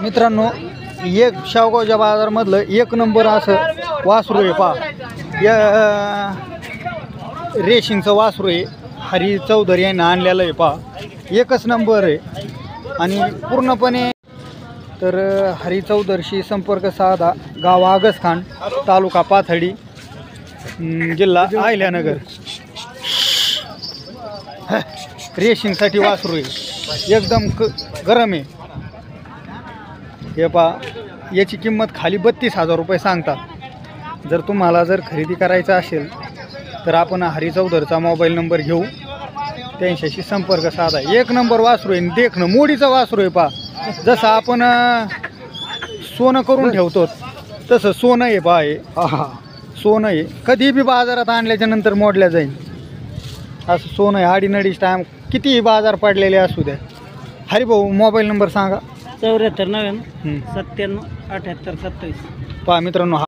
मित्रांनो, एक शावगावच्या बाजारमधलं एक नंबर असं वासरू आहे पहा. या रेशिंगचं वासरू आहे. हरी चौधरी यांनी आणलेलं आहे पहा. एकच नंबर आहे आणि पूर्णपणे तर हरी चौधरीशी संपर्क साधा. गाव आगसखान, तालुका पाथर्डी, जिल्हा अहिल्यानगर. रेशिंगसाठी वासरू आहे, एकदम गरम आहे. हे पहा, याची किंमत खाली 32,000 रुपये सांगतात. जर तुम्हाला खरेदी करायचं असेल तर आपण हरी चौधरीचा मोबाईल नंबर घेऊ, त्यांच्याशी संपर्क साधा. एक नंबर वासरू आहे. देखणं मोडीचं वासरू आहे पहा. जसं आपण सोनं करून ठेवतो तसं सोनं आहे पहा. हे सोनं आहे, कधी बी बाजारात आणल्याच्या नंतर मोडल्या जाईल असं सोनं आहे. आडीनडीच टाईम कितीही बाजार पडलेले असू द्या. हरिभाऊ मोबाईल नंबर सांगा. 74 99 97 78 27. पहा मित्रांनो,